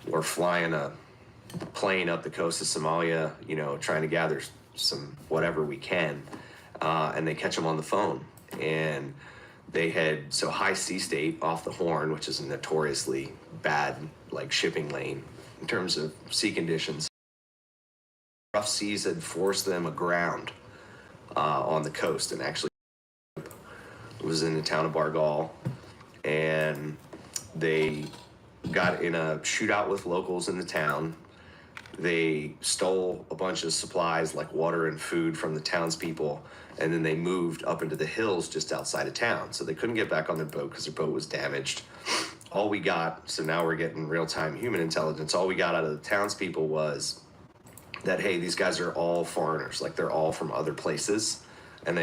we're flying a plane up the coast of Somalia, trying to gather some whatever we can, and they catch them on the phone. And they had, so High Sea State off the Horn, which is a notoriously bad, like, shipping lane in terms of sea conditions. Rough seas had forced them aground on the coast, and actually it was in the town of Bargal, and they got in a shootout with locals in the town. They stole a bunch of supplies like water and food from the townspeople, and then they moved up into the hills just outside of town. So they couldn't get back on their boat because their boat was damaged. All we got, so now we're getting real-time human intelligence, all we got out of the townspeople was that, hey, these guys are all foreigners, like they're all from other places, and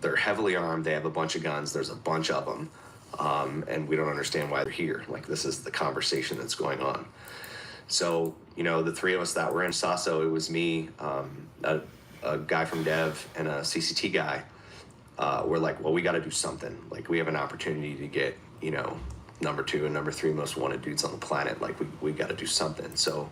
they're heavily armed, they have a bunch of guns, there's a bunch of them, and we don't understand why they're here. Like, this is the conversation that's going on. So, the three of us that were in Sasso, it was me, a guy from Dev, and a CCT guy. We're like, well, we got to do something. Like, we have an opportunity to get, number 2 and number 3 most wanted dudes on the planet. Like, we got to do something. So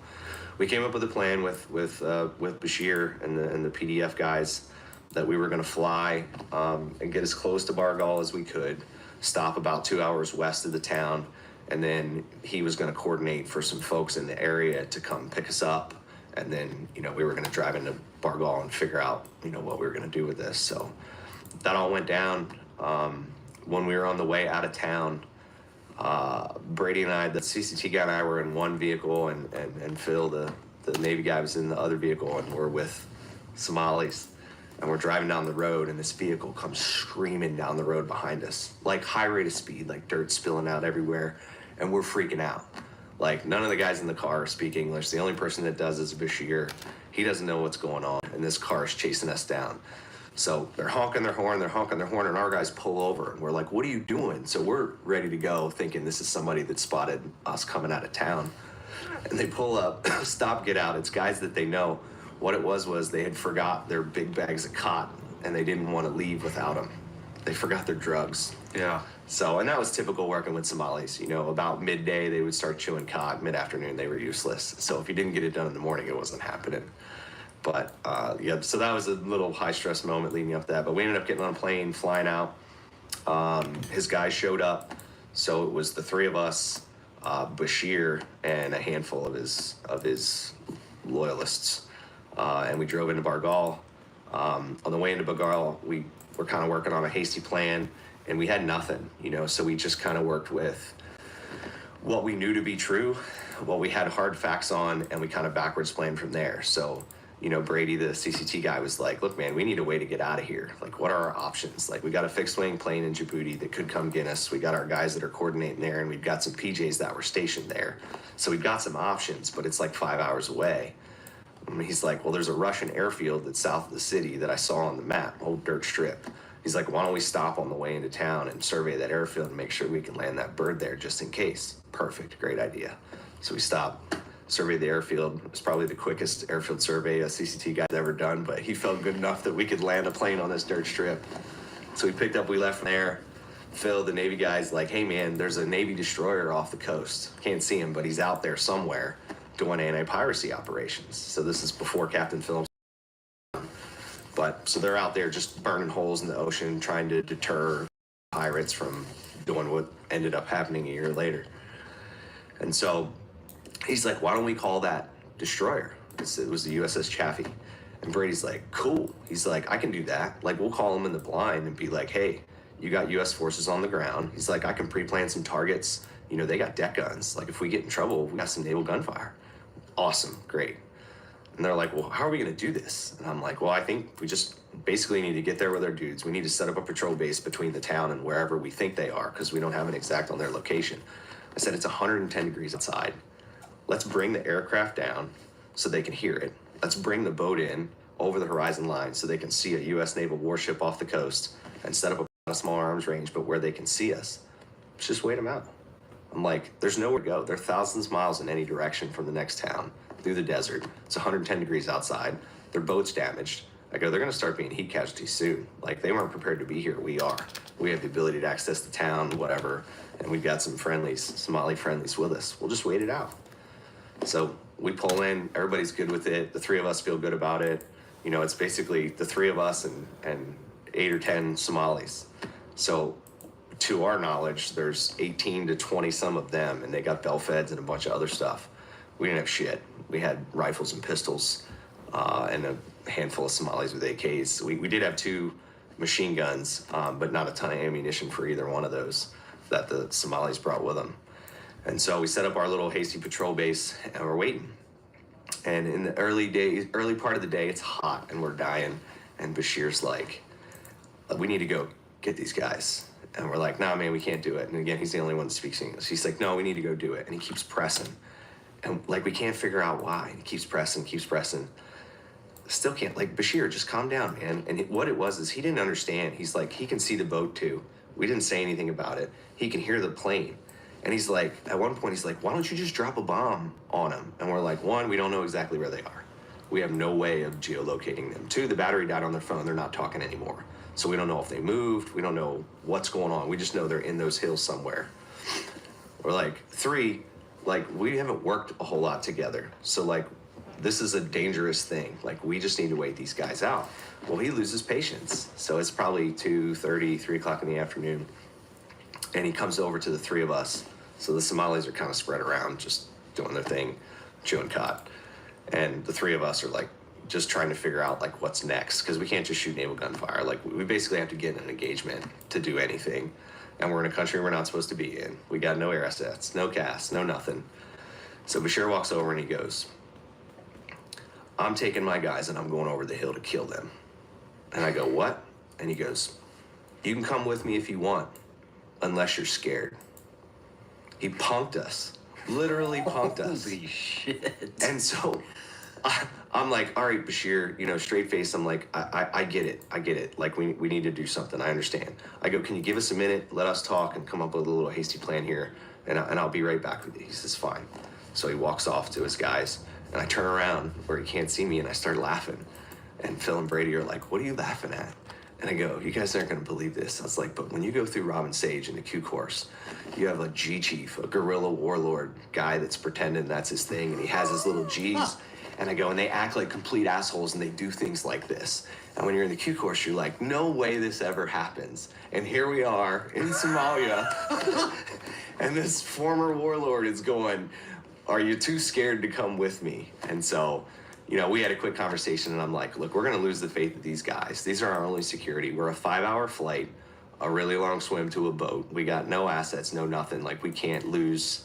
we came up with a plan with Bashir and the PDF guys that we were going to fly and get as close to Bargal as we could, stop about 2 hours west of the town, and then he was going to coordinate for some folks in the area to come pick us up, and then we were going to drive into Bargal and figure out what we were going to do with this. So that all went down. When we were on the way out of town, Brady and I, the CCT guy and I, were in one vehicle, and Phil, the Navy guy, was in the other vehicle, and we're with Somalis. And we're driving down the road, and this vehicle comes screaming down the road behind us, like high rate of speed, like dirt spilling out everywhere, and we're freaking out. Like, none of the guys in the car speak English. The only person that does is Bashir. He doesn't know what's going on, and this car is chasing us down. So they're honking their horn, and our guys pull over, and we're like, what are you doing? So we're ready to go, thinking this is somebody that spotted us coming out of town. And they pull up, stop, get out. It's guys that they know. What it was they had forgot their big bags of cotton, and they didn't want to leave without them. They forgot their drugs. Yeah. So, and that was typical working with Somalis. About midday, they would start chewing cotton. Mid-afternoon, they were useless. So if you didn't get it done in the morning, it wasn't happening. But, yeah, so that was a little high-stress moment leading up to that. But we ended up getting on a plane, flying out. His guys showed up. So it was the three of us, Bashir, and a handful of his loyalists. And we drove into Bargal. On the way into Bargal, we were kind of working on a hasty plan, and we had nothing, so we just kind of worked with what we knew to be true, what we had hard facts on, and we kind of backwards planned from there. So, Brady, the CCT guy, was like, look, man, we need a way to get out of here. Like, what are our options? Like, we got a fixed-wing plane in Djibouti that could come get us. We got our guys that are coordinating there, and we've got some PJs that were stationed there. So we've got some options, but it's like 5 hours away. And he's like, well, there's a Russian airfield that's south of the city that I saw on the map, old dirt strip. He's like, why don't we stop on the way into town and survey that airfield and make sure we can land that bird there just in case? Perfect, great idea. So we stopped, surveyed the airfield. It was probably the quickest airfield survey a CCT guy's ever done, but he felt good enough that we could land a plane on this dirt strip. So we left from there. Phil, the Navy guy's like, hey man, there's a Navy destroyer off the coast. Can't see him, but he's out there somewhere doing anti-piracy operations. So this is before Captain Phillips. But so they're out there just burning holes in the ocean, trying to deter pirates from doing what ended up happening a year later. And so he's like, why don't we call that destroyer? It was the USS Chaffee. And Brady's like, cool. He's like, I can do that. Like, we'll call him in the blind and be like, hey, you got US forces on the ground. He's like, I can pre-plan some targets. They got deck guns. Like, if we get in trouble, we got some naval gunfire. Awesome, great. And they're like, well, how are we gonna do this? And I'm like, well, I think we just basically need to get there with our dudes. We need to set up a patrol base between the town and wherever we think they are, because we don't have an exact on their location. I said, it's 110 degrees outside. Let's bring the aircraft down so they can hear it. Let's bring the boat in over the horizon line so they can see a US naval warship off the coast and set up a small arms range, but where they can see us. Let's just wait them out. I'm like, there's nowhere to go. They're thousands of miles in any direction from the next town, through the desert. It's 110 degrees outside. Their boat's damaged. I go, they're gonna start being heat casualties soon. Like, they weren't prepared to be here, we are. We have the ability to access the town, whatever, and we've got some friendlies, Somali friendlies with us. We'll just wait it out. So we pull in, everybody's good with it. The three of us feel good about it. You know, it's basically the three of us and 8 or 10 Somalis. So to our knowledge, there's 18 to 20 some of them, and they got bell feds and a bunch of other stuff. We didn't have shit. We had rifles and pistols, and a handful of Somalis with AKs. We did have 2 machine guns, but not a ton of ammunition for either one of those that the Somalis brought with them. And so we set up our little hasty patrol base, and we're waiting. And in the early part of the day, it's hot, and we're dying. And Bashir's like, we need to go get these guys. And we're like, nah, man, we can't do it. And again, he's the only one that speaks English. He's like, no, we need to go do it. And he keeps pressing. And like, we can't figure out why. And he keeps pressing. Still can't. Like, Bashir, just calm down, man. And what it was is he didn't understand. He's like, he can see the boat too. We didn't say anything about it. He can hear the plane. And he's like, at one point, he's like, why don't you just drop a bomb on them? And we're like, 1, we don't know exactly where they are. We have no way of geolocating them. 2, the battery died on their phone. They're not talking anymore. So we don't know if they moved. We don't know what's going on. We just know they're in those hills somewhere. Or like 3, like, we haven't worked a whole lot together. So like, this is a dangerous thing. Like, we just need to wait these guys out. Well, he loses patience. So it's probably 2:30, 3 o'clock in the afternoon. And he comes over to the 3 of us. So the Somalis are kind of spread around, just doing their thing, chewing cod. And the 3 of us are like, just trying to figure out like what's next, because we can't just shoot naval gunfire. Like, we basically have to get in an engagement to do anything. And we're in a country we're not supposed to be in. We got no air assets, no CAS, no nothing. So Bashir walks over and he goes, I'm taking my guys and I'm going over the hill to kill them. And I go, what? And he goes, you can come with me if you want, unless you're scared. He punked us, literally punked us. Holy shit. And so I'm like, all right, Bashir, you know, straight face. I'm like, I get it. Like, we need to do something. I understand. I go, can you give us a minute? Let us talk and come up with a little hasty plan here. And I'll be right back with you. He says, fine. So he walks off to his guys. And I turn around where he can't see me and I start laughing. And Phil and Brady are like, what are you laughing at? And I go, you guys aren't going to believe this. I was like, but when you go through Robin Sage in the Q course, you have a G chief, a guerrilla warlord guy that's pretending that's his thing, and he has his little Gs. And I go, and they act like complete assholes, and they do things like this. And when you're in the Q course, you're like, no way this ever happens. And here we are in Somalia, and this former warlord is going, are you too scared to come with me? And so, you know, we had a quick conversation, and I'm like, look, we're going to lose the faith of these guys. These are our only security. We're a 5-hour flight, a really long swim to a boat. We got no assets, no nothing. Like, we can't lose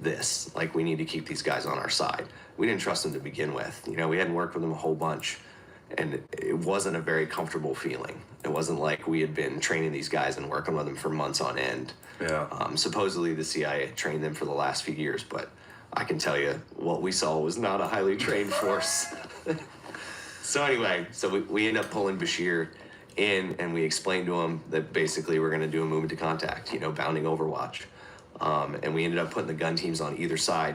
this. Like, we need to keep these guys on our side. We didn't trust them to begin with. You know, we hadn't worked with them a whole bunch, and it wasn't a very comfortable feeling. It wasn't like we had been training these guys and working with them for months on end. Yeah. Supposedly the CIA trained them for the last few years, but I can tell you what we saw was not a highly trained force. So anyway, so we end up pulling Bashir in, and we explained to him that basically we're going to do a movement to contact, you know, bounding Overwatch. And we ended up putting the gun teams on either side,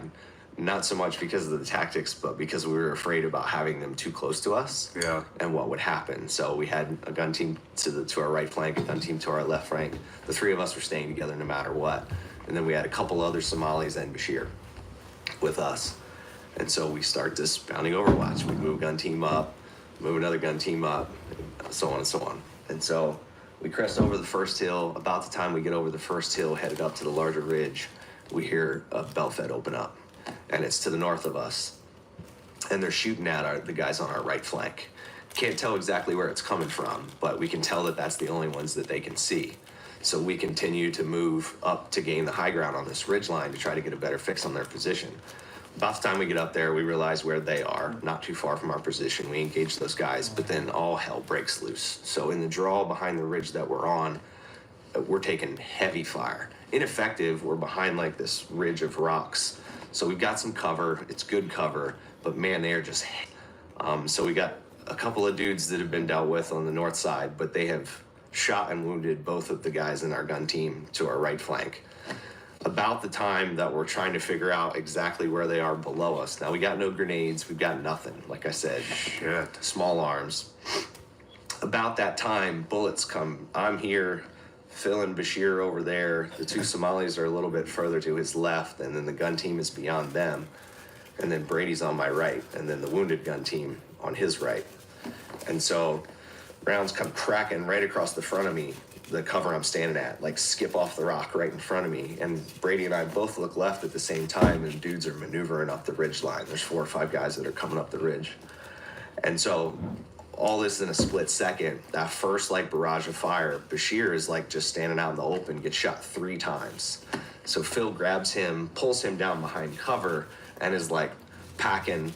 not so much because of the tactics, but because we were afraid about having them too close to us. Yeah. And what would happen. So we had a gun team to our right flank, a gun team to our left flank. The 3 of us were staying together no matter what. And then we had a couple other Somalis and Bashir with us. And so we start this bounding Overwatch. We move gun team up, move another gun team up, and so on and so on. And so we crest over the first hill. About the time we get over the first hill, headed up to the larger ridge, we hear a Belfed open up. And it's to the north of us. And they're shooting at the guys on our right flank. Can't tell exactly where it's coming from, but we can tell that that's the only ones that they can see. So we continue to move up to gain the high ground on this ridge line to try to get a better fix on their position. About the time we get up there, we realize where they are, not too far from our position. We engage those guys, but then all hell breaks loose. So in the draw behind the ridge that we're on, we're taking heavy fire. Ineffective, we're behind like this ridge of rocks. So we've got some cover, it's good cover, but man, they are just, so we got a couple of dudes that have been dealt with on the north side, but they have shot and wounded both of the guys in our gun team to our right flank. About the time that we're trying to figure out exactly where they are below us. Now, we got no grenades, we've got nothing. Like I said, Shit. Small arms. About that time, bullets come. I'm here, Phil and Bashir over there. The 2 Somalis are a little bit further to his left, and then the gun team is beyond them. and then Brady's on my right, and then the wounded gun team on his right. And so rounds come cracking right across the front of me, the cover I'm standing at, like skip off the rock right in front of me. And Brady and I both look left at the same time, and dudes are maneuvering up the ridge line. There's 4 or 5 guys that are coming up the ridge. And so all this in a split second, that first like barrage of fire, Bashir is like just standing out in the open, gets shot 3 times. So Phil grabs him, pulls him down behind cover, and is like packing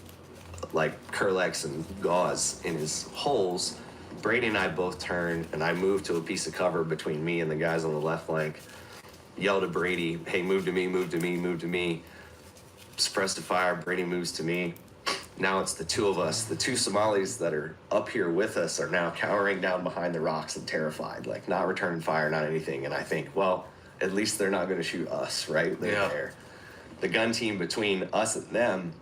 like Kerlex and gauze in his holes. Brady and I both turn, and I move to a piece of cover between me and the guys on the left flank. Yell to Brady, hey, move to me, move to me, move to me. Suppress the fire, Brady moves to me. Now it's the 2 of us. The 2 Somalis that are up here with us are now cowering down behind the rocks and terrified, like not returning fire, not anything. And I think, well, at least they're not going to shoot us, right? They're there. The gun team between us and them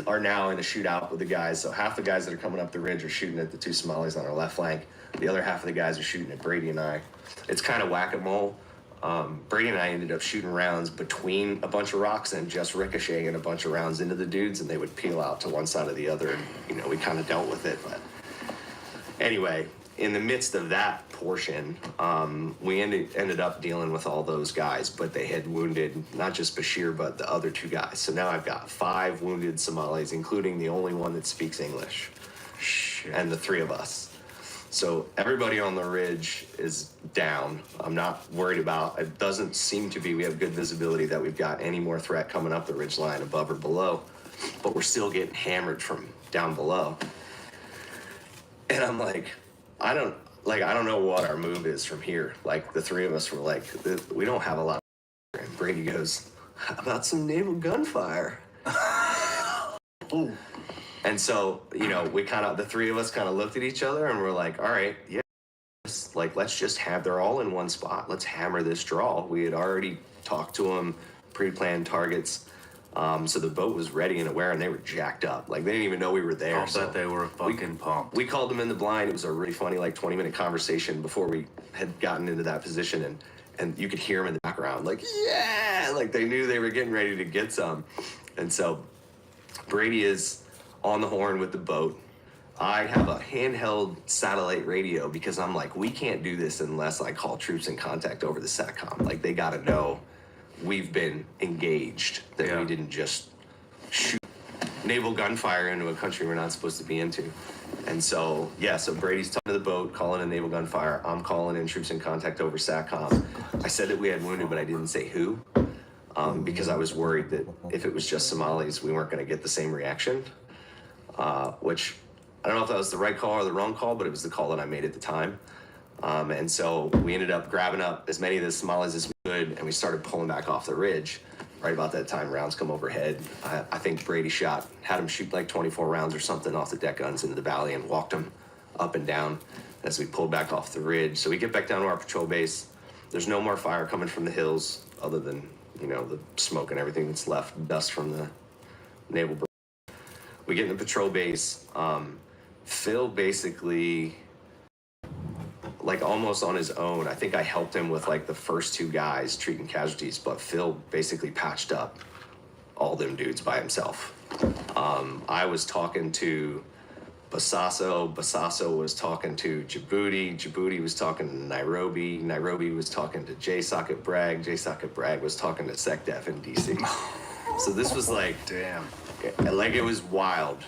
are now in a shootout with the guys. So half the guys that are coming up the ridge are shooting at the 2 Somalis on our left flank. The other half of the guys are shooting at Brady and I. It's kind of whack-a-mole. Brady and I ended up shooting rounds between a bunch of rocks and just ricocheting a bunch of rounds into the dudes, and they would peel out to one side or the other. And, you know, we kind of dealt with it. But anyway, in the midst of that portion, we ended up dealing with all those guys, but they had wounded not just Bashir, but the other 2 guys. So now I've got 5 wounded Somalis, including the only one that speaks English, and the 3 of us. So everybody on the ridge is down. I'm not worried about, it doesn't seem to be, we have good visibility that we've got any more threat coming up the ridge line above or below, but we're still getting hammered from down below. And I'm like, I don't know what our move is from here. Like the 3 of us were like, we don't have a lot of. And Brady goes, how about some naval gunfire? Ooh. And so, you know, we kind of, the 3 of us kind of looked at each other and we're like, all right, yeah, like, let's just have, they're all in one spot. Let's hammer this draw. We had already talked to them, pre-planned targets. So the boat was ready and aware, and they were jacked up. Like, they didn't even know we were there. I'll bet they were fucking pumped. We called them in the blind. It was a really funny, like, 20-minute conversation before we had gotten into that position, and you could hear them in the background, like, yeah! Like, they knew they were getting ready to get some. And so Brady is on the horn with the boat. I have a handheld satellite radio because I'm like, we can't do this unless I call troops in contact over the SATCOM. Like, they got to know we've been engaged, that we didn't just shoot naval gunfire into a country we're not supposed to be into. And so, so Brady's talking to the boat, calling in naval gunfire. I'm calling in troops in contact over SATCOM. I said that we had wounded, but I didn't say who, because I was worried that if it was just Somalis, we weren't going to get the same reaction, which I don't know if that was the right call or the wrong call, but it was the call that I made at the time. And so we ended up grabbing up as many of the Somalis as we could, and we started pulling back off the ridge. Right about that time, rounds come overhead. I think Brady had him shoot like 24 rounds or something off the deck guns into the valley and walked them up and down as we pulled back off the ridge. So we get back down to our patrol base. There's no more fire coming from the hills other than, you know, the smoke and everything that's left, dust from the naval. We get in the patrol base. Phil basically, like, almost on his own, I think I helped him with like the first 2 guys treating casualties, but Phil basically patched up all them dudes by himself. I was talking to Basaso. Basaso was talking to Djibouti. Djibouti was talking to Nairobi. Nairobi was talking to J-Socket Bragg. J-Socket Bragg was talking to SecDef in DC. So this was like, damn, like, it was wild.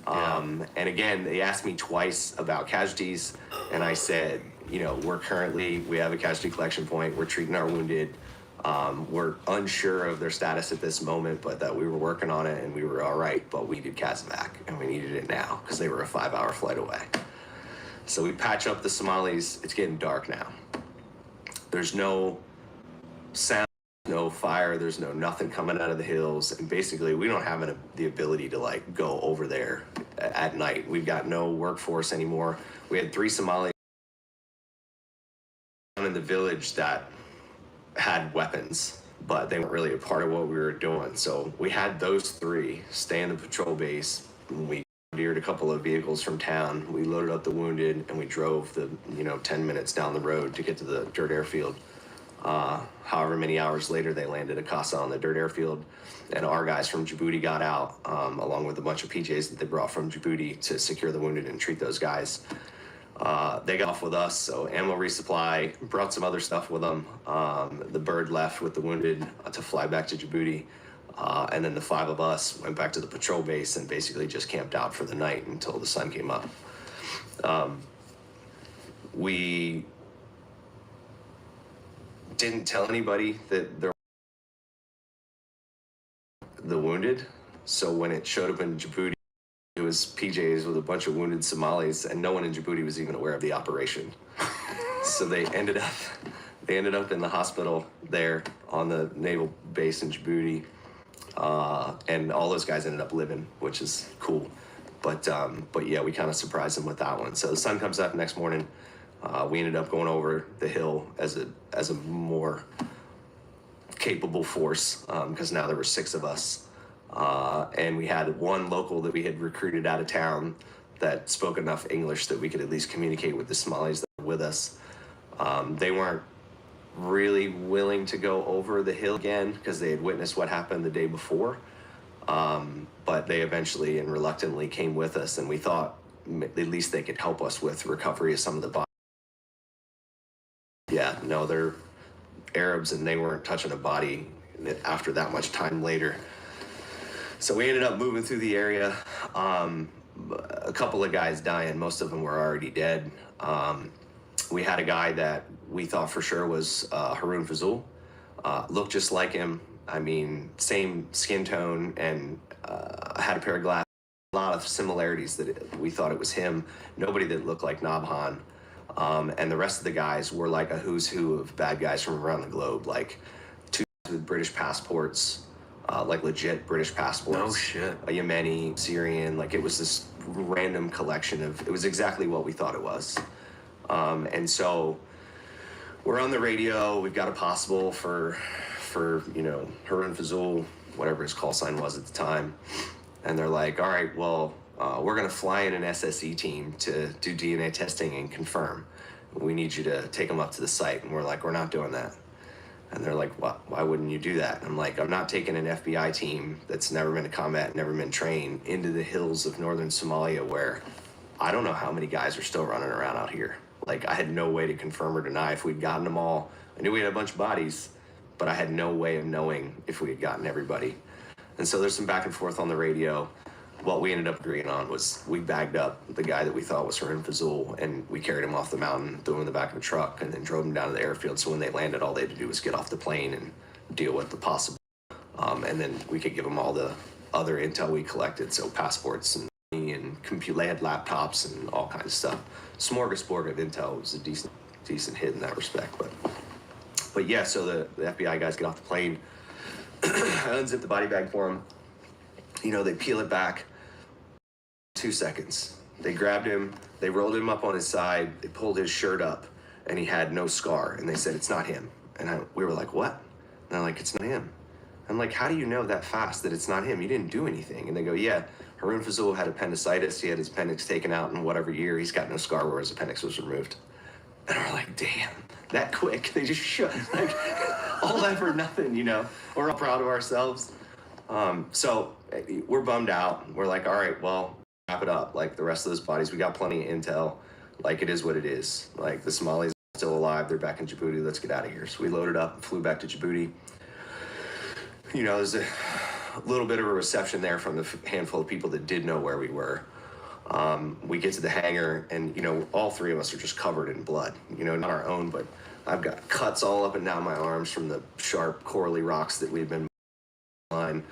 And again, they asked me twice about casualties, and I said, you know, we have a casualty collection point. We're treating our wounded. We're unsure of their status at this moment, but that we were working on it and we were all right, but we needed CASEVAC and we needed it now because they were a 5-hour flight away. So we patch up the Somalis. It's getting dark now. There's no sound, no fire, there's nothing coming out of the hills, and basically we don't have the ability to like go over there at night. We've got no workforce anymore. We had 3 Somalis in the village that had weapons, but they weren't really a part of what we were doing. So we had those 3 stay in the patrol base. We commandeered a couple of vehicles from town. We loaded up the wounded and we drove the 10 minutes down the road to get to the dirt airfield. However many hours later, they landed at Casa on the dirt airfield, and our guys from Djibouti got out, along with a bunch of PJs that they brought from Djibouti to secure the wounded and treat those guys. They got off with us, so ammo resupply, brought some other stuff with them. The bird left with the wounded to fly back to Djibouti, and then the 5 of us went back to the patrol base and basically just camped out for the night until the sun came up. We didn't tell anybody that there were the wounded, so when it showed up in Djibouti, it was PJs with a bunch of wounded Somalis, and no one in Djibouti was even aware of the operation. So they ended up in the hospital there on the naval base in Djibouti, and all those guys ended up living, which is cool. But yeah, we kind of surprised them with that one. So the sun comes up next morning. We ended up going over the hill as a more capable force, because now there were 6 of us. And we had one local that we had recruited out of town that spoke enough English that we could at least communicate with the Somalis that were with us. They weren't really willing to go over the hill again because they had witnessed what happened the day before. But they eventually and reluctantly came with us, and we thought at least they could help us with recovery of some of the bodies. Yeah, no, they're Arabs, and they weren't touching a body after that much time later. So we ended up moving through the area. A couple of guys dying, most of them were already dead. We had a guy that we thought for sure was Harun Fazul. Looked just like him. I mean, same skin tone, and had a pair of glasses. A lot of similarities that we thought it was him. Nobody that looked like Nabhan. And the rest of the guys were like a who's who of bad guys from around the globe, like 2 with British passports, like legit British passports. No shit. A Yemeni, Syrian, like it was this random collection of, it was exactly what we thought it was. And so we're on the radio, we've got a possible for Harun Fazul, whatever his call sign was at the time. And they're like, all right, well, we're gonna fly in an SSE team to do DNA testing and confirm. We need you to take them up to the site. And we're like, we're not doing that. And they're like, why wouldn't you do that? And I'm like, I'm not taking an FBI team that's never been to combat, never been trained, into the hills of northern Somalia where I don't know how many guys are still running around out here. Like, I had no way to confirm or deny if we'd gotten them all. I knew we had a bunch of bodies, but I had no way of knowing if we had gotten everybody. And so there's some back and forth on the radio. What we ended up agreeing on was we bagged up the guy that we thought was Harun Fazul, and we carried him off the mountain, threw him in the back of a truck, and then drove him down to the airfield. So when they landed, all they had to do was get off the plane and deal with the possible. And then we could give them all the other intel we collected, so passports and they had laptops and all kinds of stuff. Smorgasbord of intel. Was a decent hit in that respect. But yeah, so the FBI guys get off the plane, unzip the body bag for him. They peel it back. 2 seconds. They grabbed him, they rolled him up on his side, they pulled his shirt up, and he had no scar. And they said, it's not him. And we were like, what? And they're like, it's not him. I'm like, how do you know that fast that it's not him? You didn't do anything. And they go, yeah, Harun Fazul had appendicitis. He had his appendix taken out in whatever year. He's got no scar where his appendix was removed. And we're like, damn, that quick. They just shut, like, all that for nothing, We're all proud of ourselves. So we're bummed out. We're like, all right, well, wrap it up. Like the rest of those bodies, we got plenty of intel. Like, it is what it is. Like, the Somalis are still alive. They're back in Djibouti. Let's get out of here. So we loaded up and flew back to Djibouti. There's a little bit of a reception there from the handful of people that did know where we were. We get to the hangar, and, all 3 of us are just covered in blood. Not our own, but I've got cuts all up and down my arms from the sharp corally rocks that we've been line.